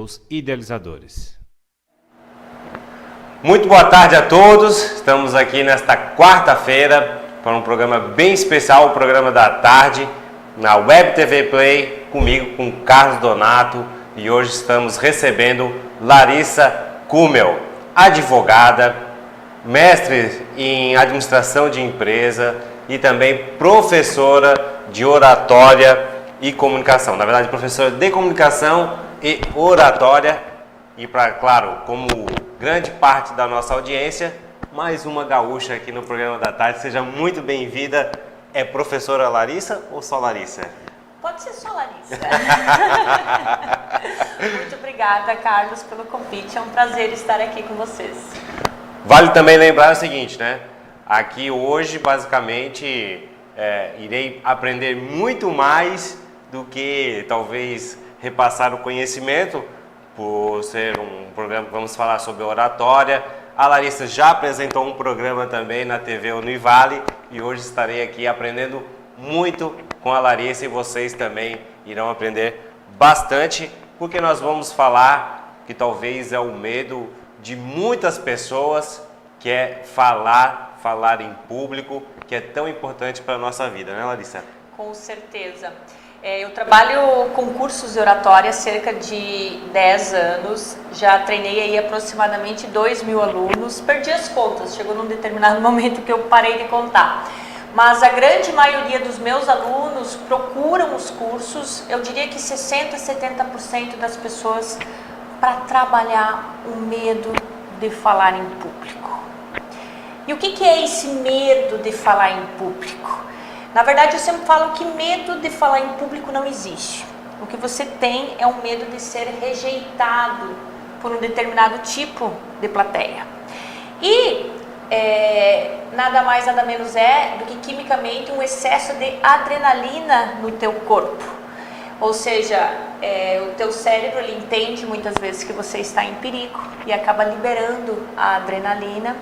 Os idealizadores. Muito boa tarde a todos, estamos aqui nesta quarta-feira para um programa bem especial, o programa da tarde, na Web TV Play, comigo, com Carlos Donato, e hoje estamos recebendo Larissa Kummel, advogada, mestre em administração de empresa e também professora de oratória e comunicação, na verdade professora de comunicação e oratória, e para, claro, como grande parte da nossa audiência, mais uma gaúcha aqui no programa da tarde. Seja muito bem-vinda. É professora Larissa ou só Larissa? Pode ser só Larissa. Muito obrigada, Carlos, pelo convite. É um prazer estar aqui com vocês. Vale também lembrar o seguinte, né? Aqui hoje, basicamente, irei aprender muito mais do que talvez repassar o conhecimento, por ser um programa que vamos falar sobre oratória. A Larissa já apresentou um programa também na TV Univale e hoje estarei aqui aprendendo muito com a Larissa, e vocês também irão aprender bastante, porque nós vamos falar que talvez é o medo de muitas pessoas, que é falar em público, que é tão importante para a nossa vida, né, Larissa? Com certeza. Eu trabalho com cursos de oratória há cerca de 10 anos, já treinei aí aproximadamente 2.000 alunos, perdi as contas, chegou num determinado momento que eu parei de contar. Mas a grande maioria dos meus alunos procuram os cursos, eu diria que 60% a 70% das pessoas, para trabalhar o medo de falar em público. E o que é esse medo de falar em público? Na verdade, eu sempre falo que medo de falar em público não existe. O que você tem é o medo de ser rejeitado por um determinado tipo de plateia. E nada mais, nada menos é do que quimicamente um excesso de adrenalina no teu corpo. Ou seja, o teu cérebro ele entende muitas vezes que você está em perigo e acaba liberando a adrenalina.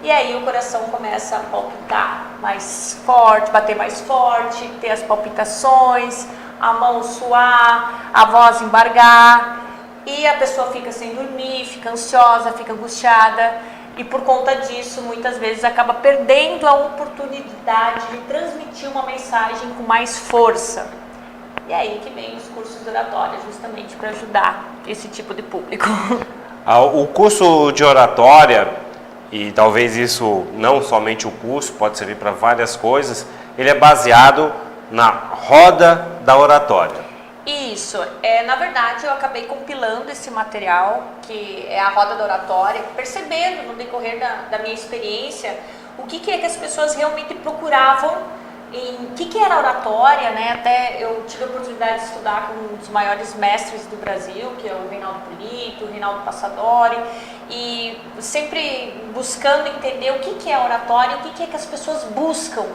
E aí o coração começa a palpitar mais forte, bater mais forte, ter as palpitações, a mão suar, a voz embargar, e a pessoa fica sem dormir, fica ansiosa, fica angustiada, e por conta disso muitas vezes acaba perdendo a oportunidade de transmitir uma mensagem com mais força. E aí que vem os cursos de oratória, justamente para ajudar esse tipo de público. O curso de oratória, e talvez isso não somente o curso, pode servir para várias coisas, ele é baseado na roda da oratória. Isso, na verdade eu acabei compilando esse material, que é a roda da oratória, percebendo no decorrer da minha experiência o que é que as pessoas realmente procuravam, em que era oratória, né? Até eu tive a oportunidade de estudar com um dos maiores mestres do Brasil, que é o Reinaldo Polito, o Reinaldo Passadori, e sempre buscando entender o que é oratória, o que é que as pessoas buscam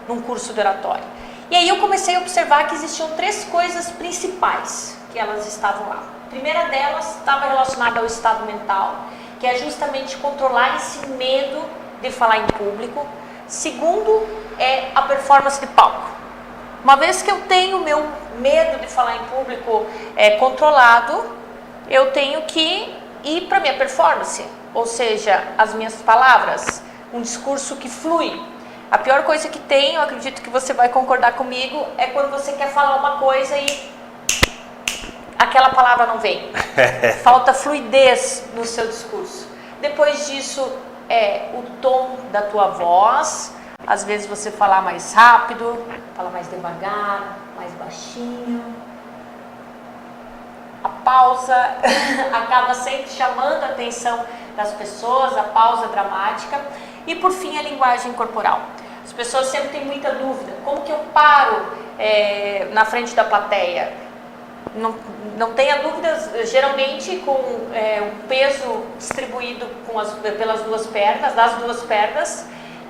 num curso de oratória. E aí eu comecei a observar que existiam 3 coisas principais que elas estavam lá. A primeira delas estava relacionada ao estado mental, que é justamente controlar esse medo de falar em público. Segundo é a performance de palco. Uma vez que eu tenho o meu medo de falar em público controlado, eu tenho que ir para a minha performance, ou seja, as minhas palavras, um discurso que flui. A pior coisa que tem, eu acredito que você vai concordar comigo, é quando você quer falar uma coisa e aquela palavra não vem. Falta fluidez no seu discurso. Depois disso, o tom da tua voz. Às vezes você falar mais rápido, fala mais devagar, mais baixinho. A pausa acaba sempre chamando a atenção das pessoas, a pausa dramática. E por fim, a linguagem corporal. As pessoas sempre têm muita dúvida. Como que eu paro na frente da plateia? Não tenha dúvidas, geralmente com o peso distribuído pelas duas pernas, das duas pernas,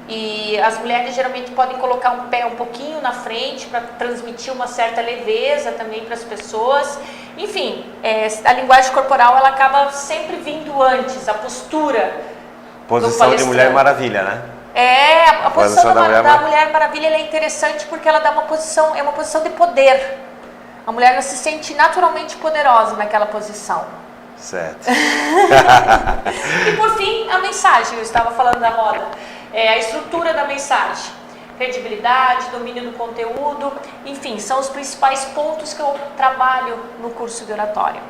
e as mulheres geralmente podem colocar um pé um pouquinho na frente para transmitir uma certa leveza também para as pessoas. Enfim, a linguagem corporal ela acaba sempre vindo antes, a postura. Posição de Mulher Maravilha, né? A posição da Mulher Maravilha é interessante porque ela dá uma posição de poder. A mulher ela se sente naturalmente poderosa naquela posição. Certo. E por fim, a mensagem, eu estava falando da roda, a estrutura da mensagem, credibilidade, domínio do conteúdo, enfim, são os principais pontos que eu trabalho no curso de oratória.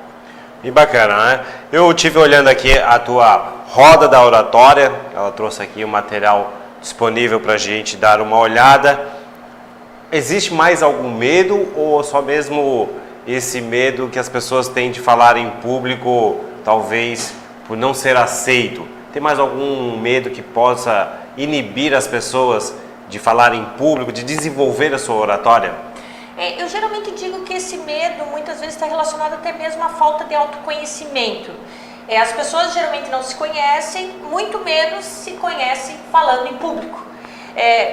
E bacana, né? Eu estive olhando aqui a tua roda da oratória, ela trouxe aqui o material disponível para a gente dar uma olhada. Existe mais algum medo ou só mesmo esse medo que as pessoas têm de falar em público, talvez por não ser aceito? Tem mais algum medo que possa inibir as pessoas de falar em público, de desenvolver a sua oratória? Eu geralmente digo que esse medo muitas vezes está relacionado até mesmo à falta de autoconhecimento. As pessoas geralmente não se conhecem, muito menos se conhecem falando em público.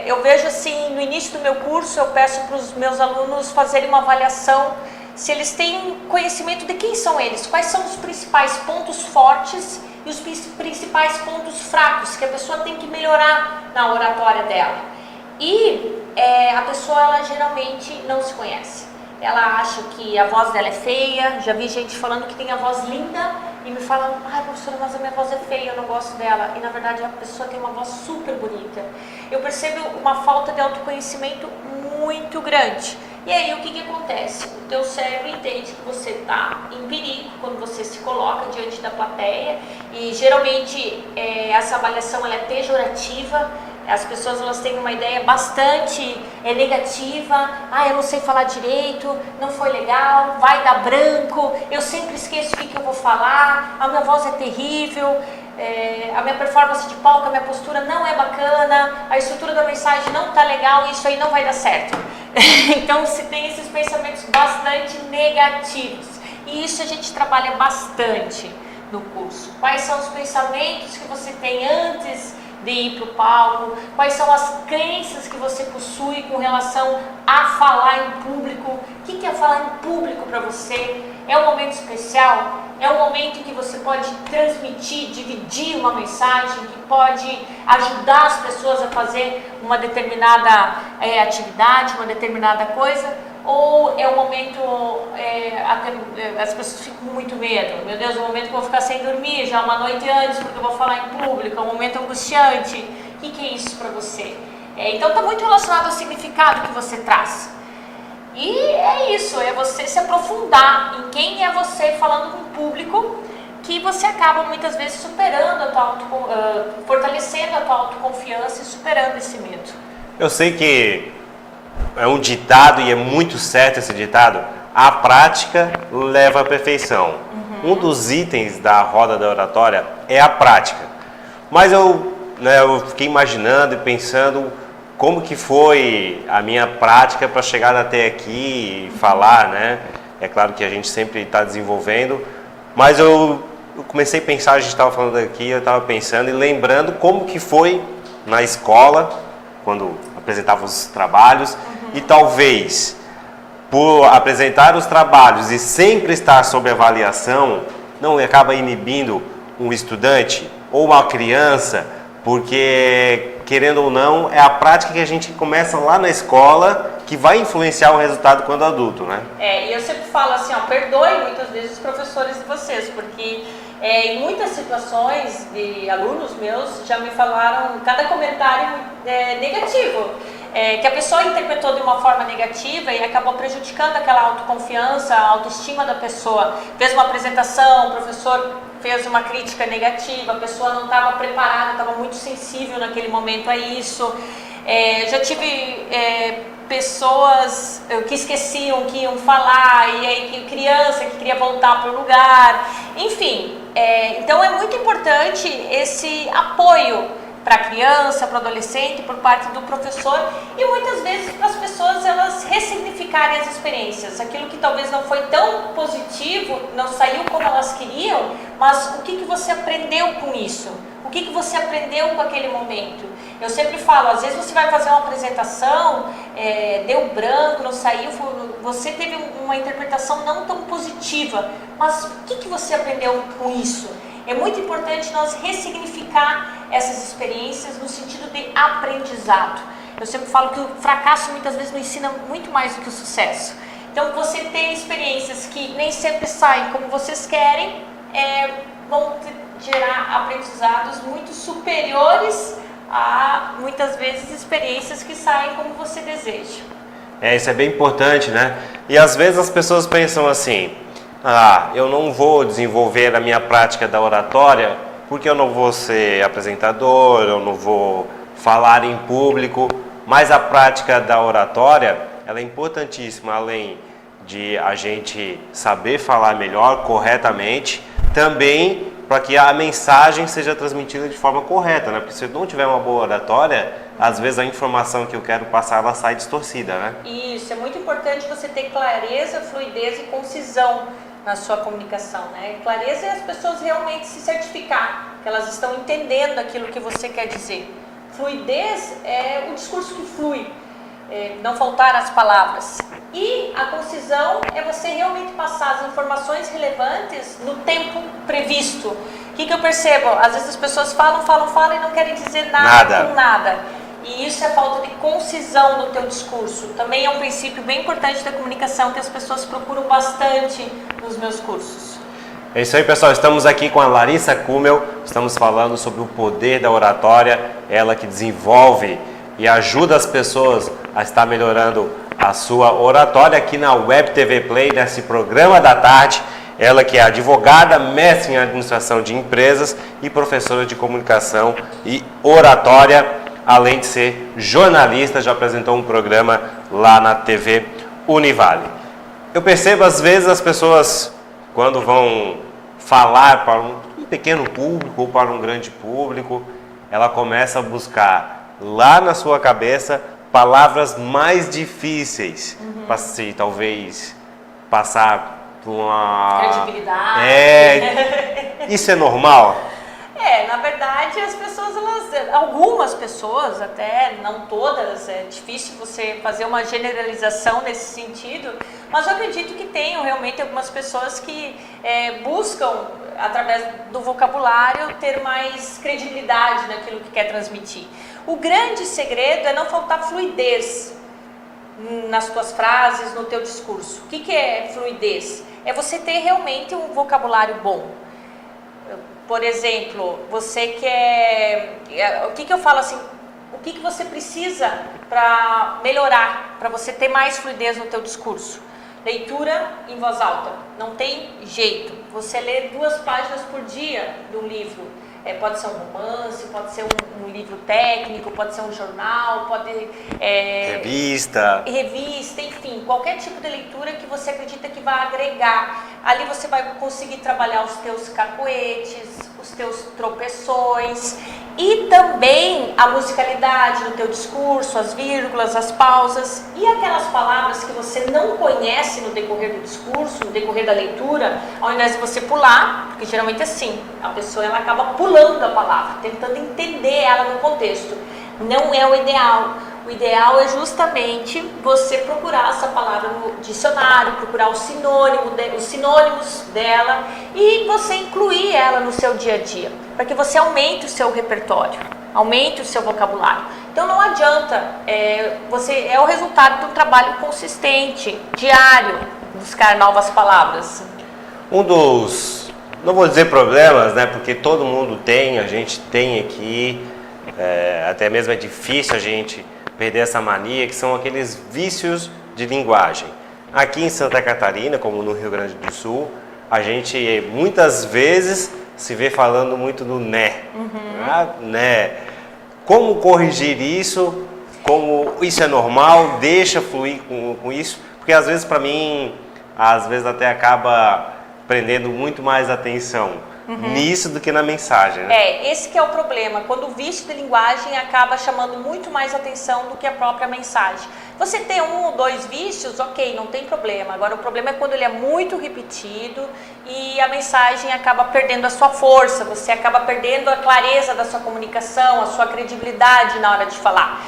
Eu vejo assim, no início do meu curso, eu peço para os meus alunos fazerem uma avaliação se eles têm conhecimento de quem são eles, quais são os principais pontos fortes e os principais pontos fracos que a pessoa tem que melhorar na oratória dela. E a pessoa, ela geralmente não se conhece. Ela acha que a voz dela é feia, já vi gente falando que tem a voz linda e me falam, professora, mas a minha voz é feia, eu não gosto dela. E na verdade a pessoa tem uma voz super bonita. Eu percebo uma falta de autoconhecimento muito grande. E aí o que acontece? O teu cérebro entende que você está em perigo quando você se coloca diante da plateia e geralmente essa avaliação ela é pejorativa. As pessoas elas têm uma ideia bastante negativa. Eu não sei falar direito, não foi legal, vai dar branco, eu sempre esqueço o que eu vou falar, a minha voz é terrível, a minha performance de palco, a minha postura não é bacana, a estrutura da mensagem não está legal e isso aí não vai dar certo. Então se tem esses pensamentos bastante negativos e isso a gente trabalha bastante no curso. Quais são os pensamentos que você tem antes de ir para o palco, quais são as crenças que você possui com relação a falar em público, o que é falar em público para você, é um momento especial, é um momento em que você pode transmitir, dividir uma mensagem, que pode ajudar as pessoas a fazer uma determinada atividade, uma determinada coisa, ou é um momento, as pessoas ficam com muito medo, meu Deus, é um momento que eu vou ficar sem dormir já uma noite antes porque eu vou falar em público, é um momento angustiante, o que é isso para você? Então está muito relacionado ao significado que você traz. E é isso, é você se aprofundar em quem é você falando em público, que você acaba muitas vezes superando fortalecendo a tua autoconfiança e superando esse medo. Eu sei que é um ditado e é muito certo esse ditado, a prática leva à perfeição. Um dos itens da roda da oratória é a prática. Mas eu fiquei imaginando e pensando como que foi a minha prática para chegar até aqui e falar, né? É claro que a gente sempre está desenvolvendo, mas eu comecei a pensar, a gente estava falando aqui, eu estava pensando e lembrando como que foi na escola, quando apresentava os trabalhos, e talvez por apresentar os trabalhos e sempre estar sob avaliação, não acaba inibindo um estudante ou uma criança, porque querendo ou não, é a prática que a gente começa lá na escola que vai influenciar o resultado quando adulto, né? E eu sempre falo assim, perdoe muitas vezes os professores de vocês, porque em muitas situações de alunos meus já me falaram cada comentário negativo. Que a pessoa interpretou de uma forma negativa e acabou prejudicando aquela autoconfiança, a autoestima da pessoa. Fez uma apresentação, o professor fez uma crítica negativa, a pessoa não estava preparada, estava muito sensível naquele momento a isso. Já tive pessoas que esqueciam que iam falar, e aí criança que queria voltar para o lugar, enfim. Então é muito importante esse apoio para a criança, para o adolescente, por parte do professor e muitas vezes para as pessoas elas ressignificarem as experiências. Aquilo que talvez não foi tão positivo, não saiu como elas queriam, mas o que você aprendeu com isso? O que você aprendeu com aquele momento? Eu sempre falo, às vezes você vai fazer uma apresentação, deu branco, não saiu, você teve uma interpretação não tão positiva, mas o que você aprendeu com isso? É muito importante nós ressignificar essas experiências no sentido de aprendizado. Eu sempre falo que o fracasso muitas vezes nos ensina muito mais do que o sucesso. Então você tem experiências que nem sempre saem como vocês querem, vão gerar aprendizados muito superiores a, muitas vezes, experiências que saem como você deseja. Isso é bem importante, né? E às vezes as pessoas pensam assim, eu não vou desenvolver a minha prática da oratória porque eu não vou ser apresentador, eu não vou falar em público, mas a prática da oratória, ela é importantíssima, além de a gente saber falar melhor, corretamente, também para que a mensagem seja transmitida de forma correta, né? Porque se eu não tiver uma boa oratória, às vezes a informação que eu quero passar, ela sai distorcida, né? Isso, é muito importante você ter clareza, fluidez e concisão na sua comunicação, né? Clareza é as pessoas realmente se certificar, que elas estão entendendo aquilo que você quer dizer. Fluidez é o discurso que flui, não faltar as palavras. E a concisão é você realmente passar as informações relevantes no tempo previsto. O que eu percebo? Às vezes as pessoas falam e não querem dizer nada com nada. E isso é falta de concisão no teu discurso. Também é um princípio bem importante da comunicação que as pessoas procuram bastante nos meus cursos. É isso aí, pessoal. Estamos aqui com a Larissa Kummel. Estamos falando sobre o poder da oratória. Ela que desenvolve e ajuda as pessoas a estar melhorando a sua oratória aqui na Web TV Play, nesse programa da tarde. Ela que é advogada, mestre em administração de empresas e professora de comunicação e oratória, além de ser jornalista, já apresentou um programa lá na TV Univale. Eu percebo às vezes as pessoas, quando vão falar para um pequeno público ou para um grande público, ela começa a buscar lá na sua cabeça palavras mais difíceis para se talvez passar por uma credibilidade. Isso é normal? Na verdade, as pessoas, algumas pessoas, até não todas, é difícil você fazer uma generalização nesse sentido, mas eu acredito que tenham realmente algumas pessoas que buscam, através do vocabulário, ter mais credibilidade naquilo que quer transmitir. O grande segredo é não faltar fluidez nas tuas frases, no teu discurso. O que é fluidez? É você ter realmente um vocabulário bom. Por exemplo, você quer... O que eu falo assim? O que você precisa para melhorar, para você ter mais fluidez no teu discurso? Leitura em voz alta. Não tem jeito. Você lê 2 páginas por dia de um livro. Pode ser um romance, pode ser um livro técnico, pode ser um jornal, pode... Revista, enfim, qualquer tipo de leitura que você acredita que vai agregar. Ali você vai conseguir trabalhar os teus cacoetes, os teus tropeções e também a musicalidade do teu discurso, as vírgulas, as pausas e aquelas palavras que você não conhece no decorrer do discurso, no decorrer da leitura, ao invés de você pular, porque geralmente é assim, a pessoa ela acaba pulando a palavra, tentando entender ela no contexto. Não é o ideal. O ideal é justamente você procurar essa palavra no dicionário, procurar os sinônimos dela e você incluir ela no seu dia a dia, para que você aumente o seu repertório, aumente o seu vocabulário. Então não adianta, é o resultado de um trabalho consistente, diário, buscar novas palavras. Um dos, não vou dizer problemas, né, porque todo mundo tem, a gente tem aqui, até mesmo é difícil a gente perder essa mania, que são aqueles vícios de linguagem. Aqui em Santa Catarina, como no Rio Grande do Sul, a gente muitas vezes se vê falando muito do né. Né. Como corrigir isso? Como isso é normal? Deixa fluir com isso? Porque às vezes para mim, às vezes até acaba prendendo muito mais atenção nisso do que na mensagem, né? Esse que é o problema, quando o vício de linguagem acaba chamando muito mais atenção do que a própria mensagem. Você ter 1 ou 2 vícios, ok, não tem problema. Agora o problema é quando ele é muito repetido e a mensagem acaba perdendo a sua força, você acaba perdendo a clareza da sua comunicação, a sua credibilidade na hora de falar.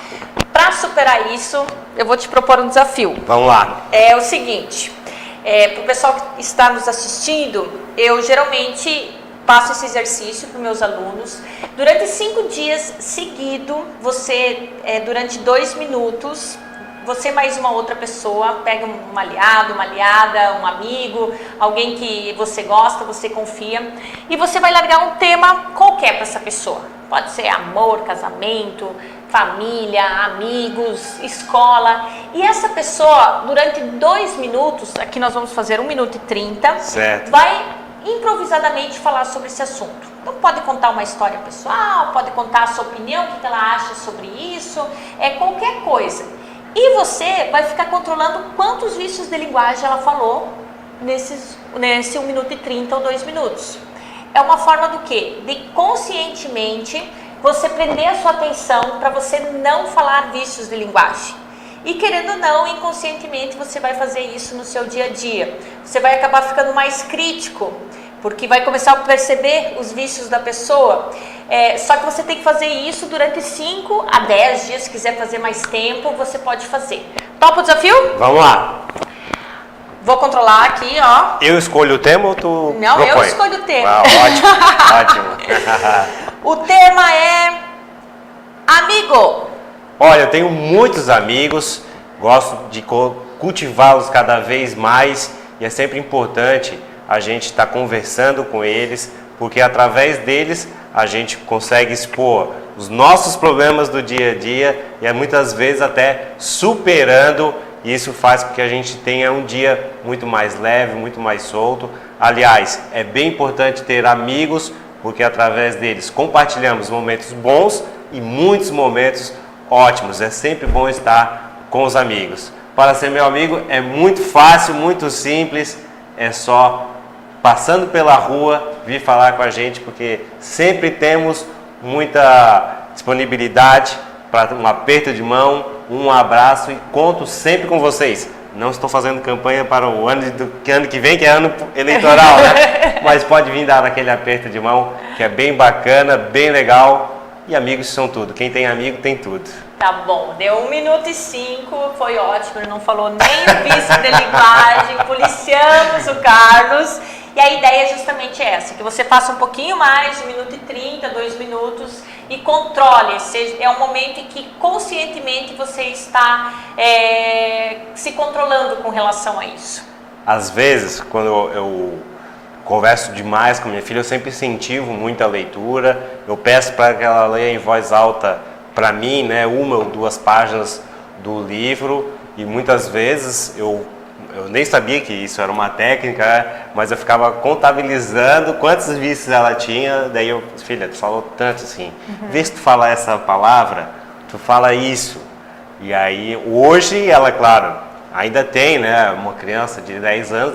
Para superar isso, eu vou te propor um desafio. Vamos lá. É o seguinte, para o pessoal que está nos assistindo, eu geralmente passo esse exercício para os meus alunos. Durante 5 dias seguidos, você, durante 2 minutos, você mais uma outra pessoa, pega um aliado, uma aliada, um amigo, alguém que você gosta, você confia, e você vai largar um tema qualquer para essa pessoa. Pode ser amor, casamento, família, amigos, escola. E essa pessoa, durante 2 minutos, aqui nós vamos fazer 1 minuto e 30, certo, vai improvisadamente falar sobre esse assunto. Então pode contar uma história pessoal, pode contar a sua opinião, o que ela acha sobre isso, qualquer coisa. E você vai ficar controlando quantos vícios de linguagem ela falou nesse 1 minuto e 30 ou 2 minutos. É uma forma do quê? De conscientemente você prender a sua atenção para você não falar vícios de linguagem. E querendo ou não, inconscientemente você vai fazer isso no seu dia a dia. Você vai acabar ficando mais crítico, porque vai começar a perceber os vícios da pessoa. Só que você tem que fazer isso durante 5 a 10 dias. Se quiser fazer mais tempo, você pode fazer. Topa o desafio? Vamos lá. Vou controlar aqui, ó. Eu escolho o tema ou tu Não, propõe? eu escolho o tema. Ah, ótimo, ótimo. O tema é amigo. Olha, eu tenho muitos amigos, gosto de cultivá-los cada vez mais e é sempre importante a gente estar conversando com eles, porque através deles a gente consegue expor os nossos problemas do dia a dia e muitas vezes até superando. E isso faz com que a gente tenha um dia muito mais leve, muito mais solto. Aliás, é bem importante ter amigos, porque através deles compartilhamos momentos bons e muitos momentos ótimos. É sempre bom estar com os amigos. Para ser meu amigo é muito fácil, muito simples. É só passando pela rua vir falar com a gente, porque sempre temos muita disponibilidade para um aperto de mão, um abraço e conto sempre com vocês. Não estou fazendo campanha para o ano que vem, que é ano eleitoral, né? Mas pode vir dar aquele aperto de mão, que é bem bacana, bem legal. E amigos são tudo. Quem tem amigo tem tudo. Tá bom, deu 1 minuto e 5, foi ótimo, ele não falou nem o vício de linguagem, policiamos o Carlos. E a ideia é justamente essa, que você faça um pouquinho mais, 1 minuto e 30, 2 minutos, e controle. É um momento em que conscientemente você está se controlando com relação a isso. Às vezes, quando eu converso demais com minha filha, eu sempre incentivo muito a leitura. Eu peço para que ela leia em voz alta para mim, né, 1 ou 2 páginas do livro. E muitas vezes eu nem sabia que isso era uma técnica, mas eu ficava contabilizando quantos vícios ela tinha. Daí eu, filha, tu falou tanto assim, vê se tu falar essa palavra, tu fala isso. E aí, hoje ela, claro, ainda tem, né, uma criança de 10 anos,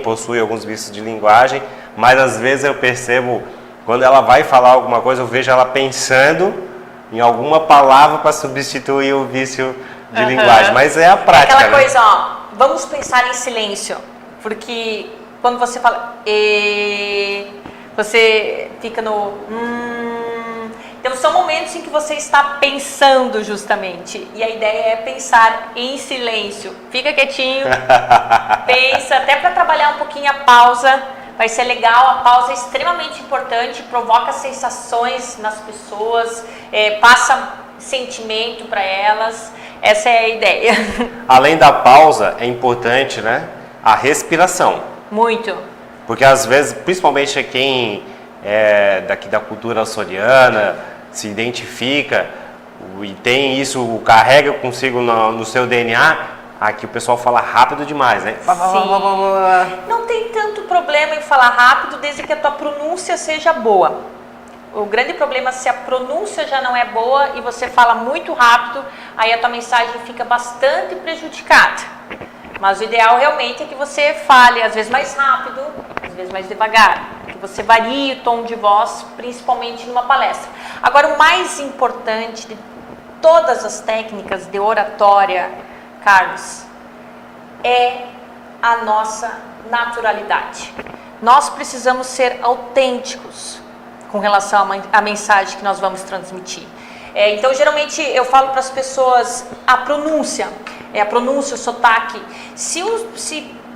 possui alguns vícios de linguagem, mas às vezes eu percebo, quando ela vai falar alguma coisa, eu vejo ela pensando em alguma palavra para substituir o vício de linguagem, mas é a prática, aquela né? coisa, ó, vamos pensar em silêncio, porque quando você fala você fica no então são momentos em que você está pensando justamente, e a ideia é pensar em silêncio. Fica quietinho, pensa, até para trabalhar um pouquinho a pausa, vai ser legal. A pausa é extremamente importante, provoca sensações nas pessoas, passa sentimento para elas. Essa é a ideia. Além da pausa, é importante, né, a respiração. Muito. Porque às vezes, principalmente quem é daqui da cultura açoriana, se identifica e tem isso, carrega consigo no seu DNA, aqui o pessoal fala rápido demais, né? Sim. Não tem tanto problema em falar rápido, desde que a tua pronúncia seja boa. O grande problema é se a pronúncia já não é boa e você fala muito rápido, aí a tua mensagem fica bastante prejudicada. Mas o ideal realmente é que você fale, às vezes mais rápido, às vezes mais devagar, que você varie o tom de voz, principalmente numa palestra. Agora, o mais importante de todas as técnicas de oratória, Carlos, é a nossa naturalidade. Nós precisamos ser autênticos com relação à mensagem que nós vamos transmitir. Então, geralmente, eu falo para as pessoas a pronúncia, o sotaque. Se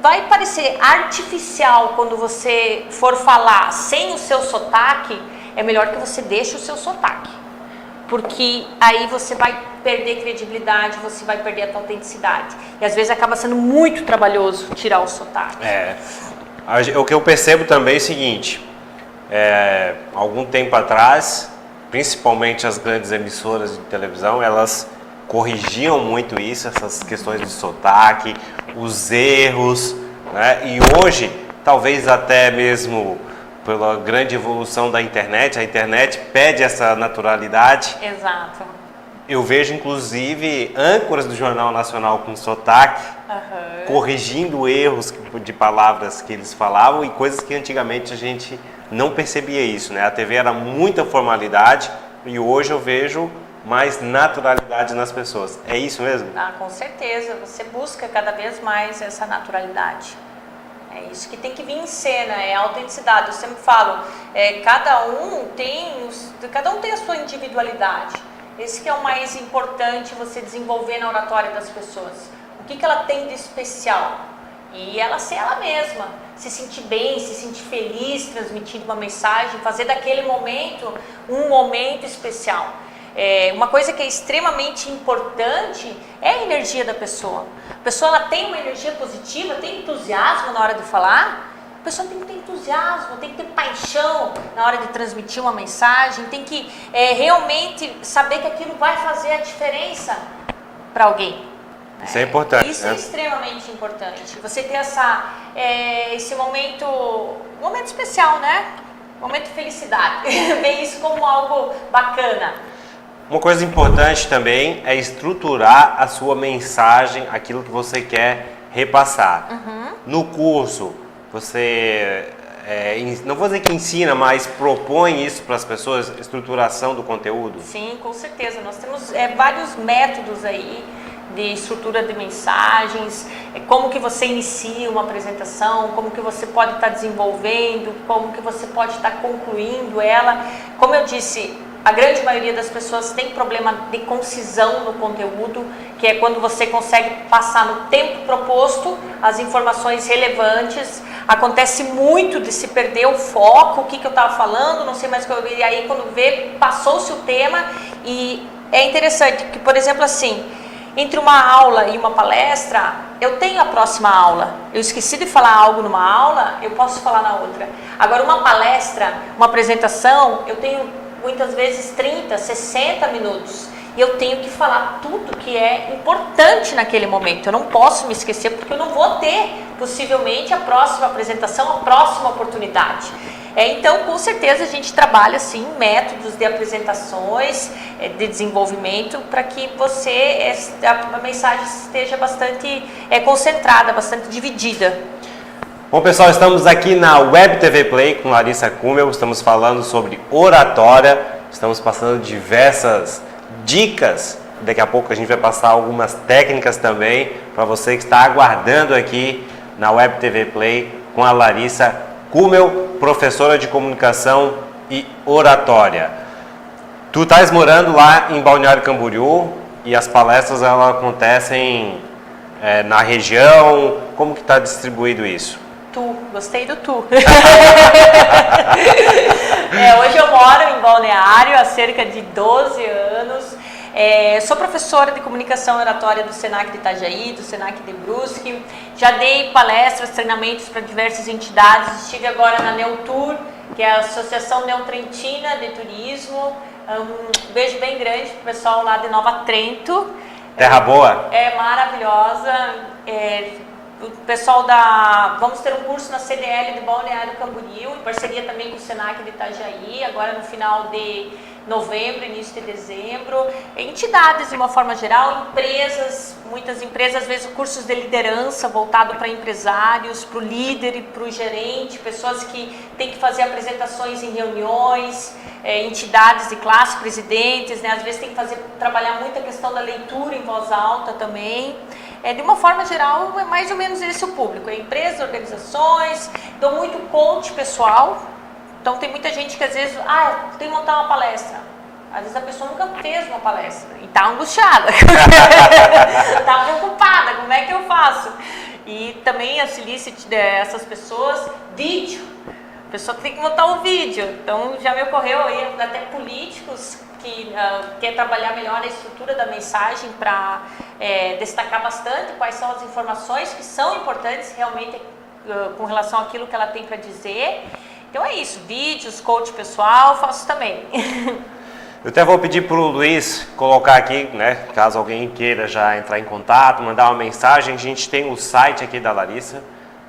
vai parecer artificial quando você for falar sem o seu sotaque, é melhor que você deixe o seu sotaque. porque aí você vai perder credibilidade, você vai perder a tua autenticidade. E às vezes acaba sendo muito trabalhoso tirar o sotaque. O que eu percebo também é o seguinte, algum tempo atrás, principalmente as grandes emissoras de televisão, elas corrigiam muito isso, essas questões de sotaque, os erros, né? E hoje, talvez até mesmo pela grande evolução da internet, a internet pede essa naturalidade. Exato. Eu vejo, inclusive, âncoras do Jornal Nacional com sotaque, corrigindo erros de palavras que eles falavam e coisas que antigamente a gente não percebia isso, né? A TV era muita formalidade e hoje eu vejo mais naturalidade nas pessoas. É isso mesmo? Com certeza. Você busca cada vez mais essa naturalidade. É isso que tem que vir em cena, é a autenticidade. Eu sempre falo, cada um tem a sua individualidade. Esse que é o mais importante você desenvolver na oratória das pessoas. O que ela tem de especial? E ela ser ela mesma, se sentir bem, se sentir feliz, transmitindo uma mensagem, fazer daquele momento um momento especial. Uma coisa que é extremamente importante é a energia da pessoa. A pessoa ela tem uma energia positiva, tem entusiasmo na hora de falar. A pessoa tem que ter entusiasmo, tem que ter paixão na hora de transmitir uma mensagem, tem que realmente saber que aquilo vai fazer a diferença para alguém. Isso é importante. Isso é extremamente importante. Você ter esse momento especial, né? Momento de felicidade. Ver isso como algo bacana. Uma coisa importante também é estruturar a sua mensagem, aquilo que você quer repassar. No curso, você, não vou dizer que ensina, mas propõe isso para as pessoas, estruturação do conteúdo? Sim, com certeza. Nós temos vários métodos aí de estrutura de mensagens, como que você inicia uma apresentação, como que você pode estar desenvolvendo, como que você pode estar concluindo ela. Como eu disse, a grande maioria das pessoas tem problema de concisão no conteúdo, que é quando você consegue passar no tempo proposto as informações relevantes. Acontece muito de se perder o foco, o que eu estava falando, não sei mais o que eu vi, e aí quando vê, passou-se o tema. E é interessante que, por exemplo, assim, entre uma aula e uma palestra, eu tenho a próxima aula. Eu esqueci de falar algo numa aula, eu posso falar na outra. Agora, uma palestra, uma apresentação, eu tenho muitas vezes 30, 60 minutos. E eu tenho que falar tudo que é importante naquele momento. Eu não posso me esquecer porque eu não vou ter, possivelmente, a próxima apresentação, a próxima oportunidade. Então, com certeza, a gente trabalha, sim, métodos de apresentações, de desenvolvimento, para que a mensagem esteja bastante concentrada, bastante dividida. Bom, pessoal, estamos aqui na Web TV Play com Larissa Kumel, estamos falando sobre oratória, estamos passando diversas dicas, daqui a pouco a gente vai passar algumas técnicas também para você que está aguardando aqui na Web TV Play com a Larissa Kumel, professora de comunicação e oratória. Tu estás morando lá em Balneário Camboriú e as palestras elas acontecem na região, como que está distribuído isso? Gostei do tu. Hoje eu moro em Balneário há cerca de 12 anos. Sou professora de comunicação e oratória do Senac de Itajaí, do Senac de Brusque. Já dei palestras, treinamentos para diversas entidades. Estive agora na Neutur, que é a Associação Neotrentina de Turismo. Um beijo bem grande para o pessoal lá de Nova Trento. Terra boa? É maravilhosa. O pessoal vamos ter um curso na CDL de Balneário Camboriú, em parceria também com o Senac de Itajaí, agora no final de novembro, início de dezembro. Entidades, de uma forma geral, empresas, muitas empresas, às vezes cursos de liderança voltado para empresários, para o líder e para o gerente, pessoas que têm que fazer apresentações em reuniões, entidades de classe, presidentes, né? Às vezes tem que trabalhar muito a questão da leitura em voz alta também. De uma forma geral, é mais ou menos esse o público. Empresas, organizações, dou muito coach pessoal. Então tem muita gente que às vezes, tem que montar uma palestra. Às vezes a pessoa nunca fez uma palestra e está angustiada, está preocupada, como é que eu faço? E também auxilia essas pessoas, vídeo. A pessoa tem que montar um vídeo. Então já me ocorreu aí até políticos que quer trabalhar melhor a estrutura da mensagem para destacar bastante quais são as informações que são importantes realmente com relação àquilo que ela tem para dizer. Então é isso, vídeos, coach pessoal, faço também. Eu até vou pedir para o Luiz colocar aqui, né, caso alguém queira já entrar em contato, mandar uma mensagem. A gente tem o site aqui da Larissa,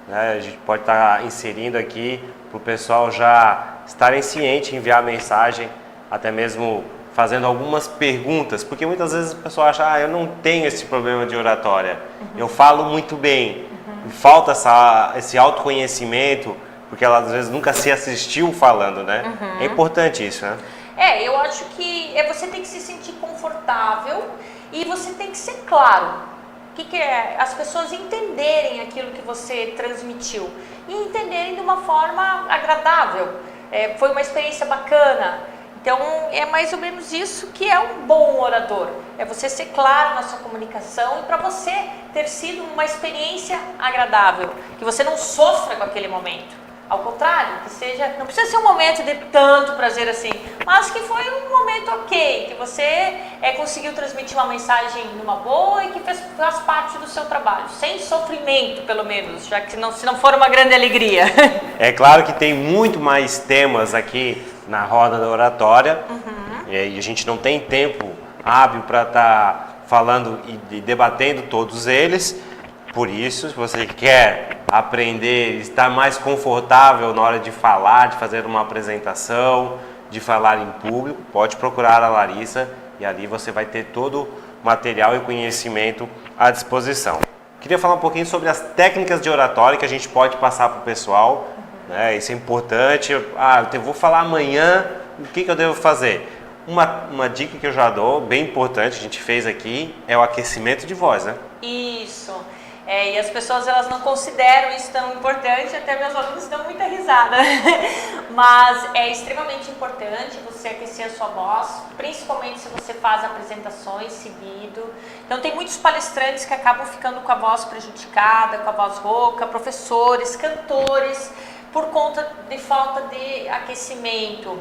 né, a gente pode estar inserindo aqui para o pessoal já estarem cientes, enviar mensagem, até mesmo fazendo algumas perguntas, porque muitas vezes o pessoal acha, eu não tenho esse problema de oratória, eu falo muito bem, falta esse autoconhecimento, porque ela às vezes nunca se assistiu falando, né? É importante isso, né? Eu acho que você tem que se sentir confortável e você tem que ser claro. O que é? As pessoas entenderem aquilo que você transmitiu e entenderem de uma forma agradável. Foi uma experiência bacana. Então, é mais ou menos isso que é um bom orador. É você ser claro na sua comunicação e para você ter sido uma experiência agradável, que você não sofra com aquele momento. Ao contrário, que seja, não precisa ser um momento de tanto prazer assim, mas que foi um momento ok, que você conseguiu transmitir uma mensagem numa boa e que faz parte do seu trabalho, sem sofrimento pelo menos, já que se não for uma grande alegria. É claro que tem muito mais temas aqui na roda da oratória, e a gente não tem tempo hábil para estar falando e debatendo todos eles. Por isso, se você quer aprender, estar mais confortável na hora de falar, de fazer uma apresentação, de falar em público, pode procurar a Larissa e ali você vai ter todo o material e conhecimento à disposição. Queria falar um pouquinho sobre as técnicas de oratória que a gente pode passar para o pessoal, né? Isso é importante. Eu vou falar amanhã, o que eu devo fazer? Uma dica que eu já dou, bem importante, a gente fez aqui, é o aquecimento de voz, né? Isso. E as pessoas elas não consideram isso tão importante, até meus alunos dão muita risada. Mas é extremamente importante você aquecer a sua voz, principalmente se você faz apresentações seguido. Então tem muitos palestrantes que acabam ficando com a voz prejudicada, com a voz rouca, professores, cantores, por conta de falta de aquecimento.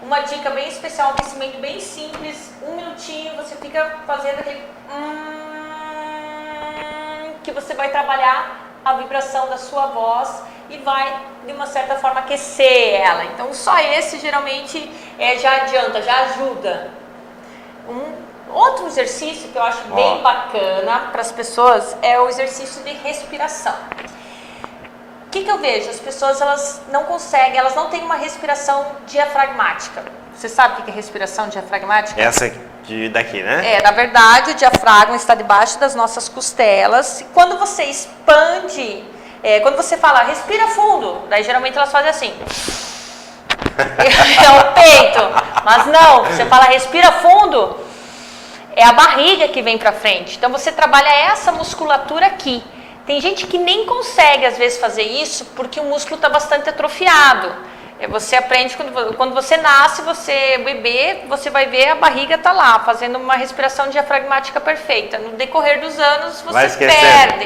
Uma dica bem especial, um aquecimento bem simples, 1 minutinho, você fica fazendo aquele que você vai trabalhar a vibração da sua voz e vai, de uma certa forma, aquecer ela. Então, só esse, geralmente, já adianta, já ajuda. Outro exercício que eu acho bem bacana para as pessoas é o exercício de respiração. O que eu vejo? As pessoas, elas não conseguem, elas não têm uma respiração diafragmática. Você sabe o que é respiração diafragmática? Essa daqui, né? Na verdade, o diafragma está debaixo das nossas costelas. Quando você expande, quando você fala, respira fundo, daí geralmente elas fazem assim. É o peito. Mas não, você fala, respira fundo, é a barriga que vem para frente. Então você trabalha essa musculatura aqui. Tem gente que nem consegue, às vezes, fazer isso porque o músculo está bastante atrofiado. Você aprende, quando você nasce, bebê, você vai ver a barriga tá lá, fazendo uma respiração diafragmática perfeita. No decorrer dos anos, você perde.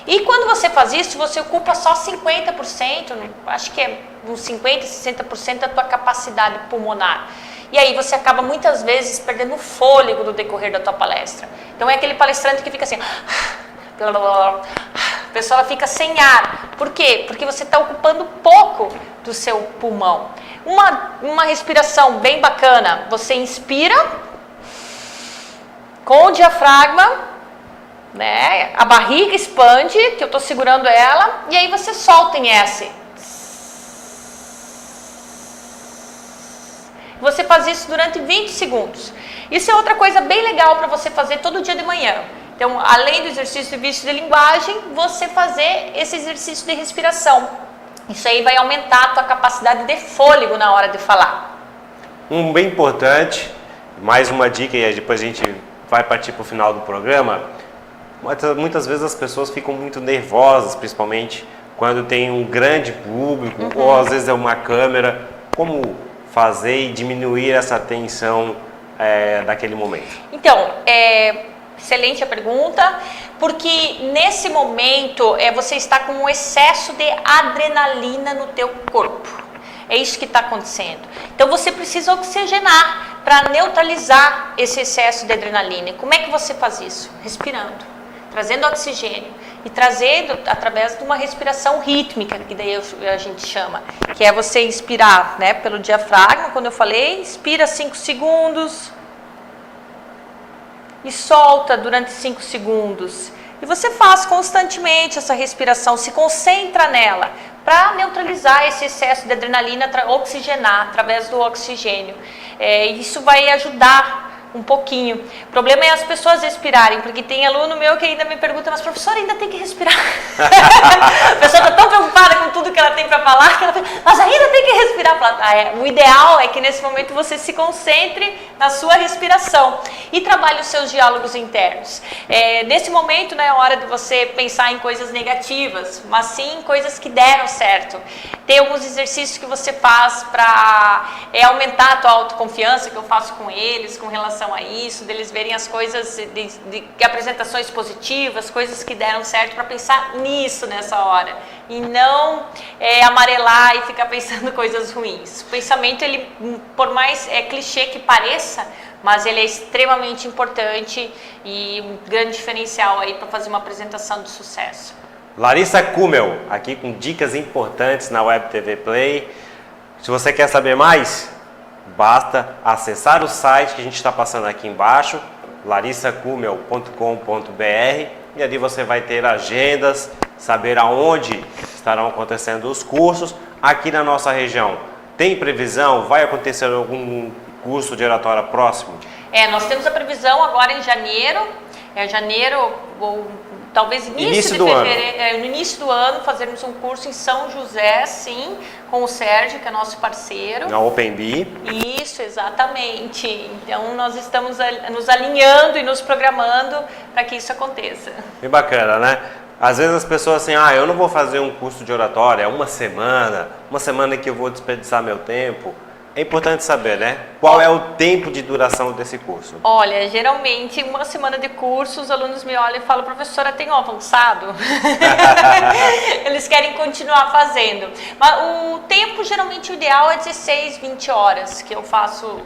E quando você faz isso, você ocupa só 50%, acho que é uns 50%, 60% da tua capacidade pulmonar. E aí você acaba muitas vezes perdendo o fôlego no decorrer da tua palestra. Então é aquele palestrante que fica assim... A pessoa fica sem ar. Por quê? Porque você está ocupando pouco do seu pulmão. Uma respiração bem bacana. Você inspira com o diafragma, né? A barriga expande, que eu estou segurando ela, e aí você solta em S. Você faz isso durante 20 segundos. Isso é outra coisa bem legal para você fazer todo dia de manhã. Então, além do exercício de vício de linguagem, você fazer esse exercício de respiração. Isso aí vai aumentar a tua capacidade de fôlego na hora de falar. Bem importante, mais uma dica e depois a gente vai partir para o final do programa. Muitas vezes as pessoas ficam muito nervosas, principalmente quando tem um grande público ou às vezes é uma câmera. Como fazer e diminuir essa tensão daquele momento? Então, excelente a pergunta, porque nesse momento você está com um excesso de adrenalina no teu corpo. É isso que está acontecendo. Então você precisa oxigenar para neutralizar esse excesso de adrenalina. E como é que você faz isso? Respirando, trazendo oxigênio e trazendo através de uma respiração rítmica, que daí a gente chama, que é você inspirar, né, pelo diafragma, quando eu falei, inspira 5 segundos e solta durante 5 segundos. E você faz constantemente essa respiração, se concentra nela, para neutralizar esse excesso de adrenalina, oxigenar através do oxigênio. Isso vai ajudar um pouquinho. O problema é as pessoas respirarem, porque tem aluno meu que ainda me pergunta, mas professora, ainda tem que respirar. A pessoa está tão preocupada com tudo que ela tem para falar, que ela fala, mas ainda tem que respirar. O ideal é que nesse momento você se concentre na sua respiração e trabalhe os seus diálogos internos. Nesse momento não é hora de você pensar em coisas negativas, mas sim em coisas que deram certo. Tem alguns exercícios que você faz para aumentar a tua autoconfiança, que eu faço com eles, com relação a isso, deles verem as coisas, de apresentações positivas, coisas que deram certo, para pensar nisso nessa hora. E não amarelar e ficar pensando coisas ruins. O pensamento, ele, por mais clichê que pareça, mas ele é extremamente importante e um grande diferencial aí para fazer uma apresentação de sucesso. Larissa Kummel, aqui com dicas importantes na Web TV Play. Se você quer saber mais, basta acessar o site que a gente está passando aqui embaixo, larissakummel.com.br, e ali você vai ter agendas, saber aonde estarão acontecendo os cursos. Aqui na nossa região, tem previsão? Vai acontecer algum curso de oratória próximo? Nós temos a previsão agora em janeiro, ou talvez início de fevereiro, no início do ano, fazermos um curso em São José, sim, com o Sérgio, que é nosso parceiro. Na OpenBee. Isso, exatamente. Então, nós estamos nos alinhando e nos programando para que isso aconteça. Bem bacana, né? Às vezes as pessoas assim, eu não vou fazer um curso de oratória, é uma semana que eu vou desperdiçar meu tempo. É importante saber, né? Qual é o tempo de duração desse curso? Olha, geralmente, uma semana de curso, os alunos me olham e falam, professora, tem um avançado? Eles querem continuar fazendo. Mas o tempo, geralmente, o ideal é 16, 20 horas, que eu faço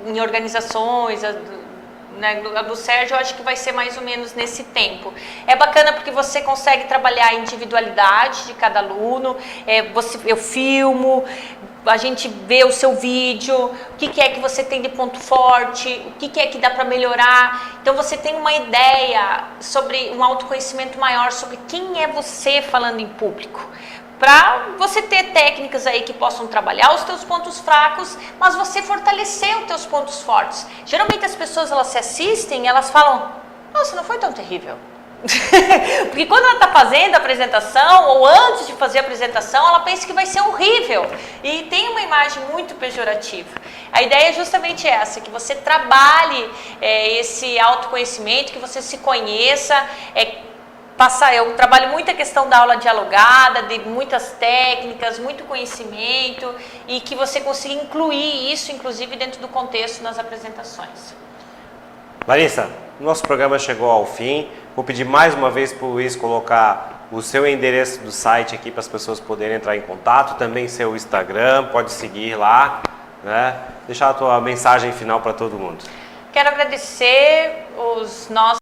em organizações, do Sérgio, eu acho que vai ser mais ou menos nesse tempo. É bacana porque você consegue trabalhar a individualidade de cada aluno, eu filmo, a gente vê o seu vídeo, o que é que você tem de ponto forte, o que é que dá para melhorar. Então você tem uma ideia sobre um autoconhecimento maior sobre quem é você falando em público. Para você ter técnicas aí que possam trabalhar os teus pontos fracos, mas você fortalecer os teus pontos fortes. Geralmente as pessoas, elas se assistem e elas falam, nossa, não foi tão terrível. Porque quando ela está fazendo a apresentação, ou antes de fazer a apresentação, ela pensa que vai ser horrível. E tem uma imagem muito pejorativa. A ideia é justamente essa, que você trabalhe esse autoconhecimento, que você se conheça, eu trabalho muito a questão da aula dialogada, de muitas técnicas, muito conhecimento, e que você consiga incluir isso, inclusive, dentro do contexto nas apresentações. Larissa, nosso programa chegou ao fim. Vou pedir mais uma vez para o Luiz colocar o seu endereço do site aqui para as pessoas poderem entrar em contato, também seu Instagram, pode seguir lá, né? Deixar a tua mensagem final para todo mundo. Quero agradecer os nossos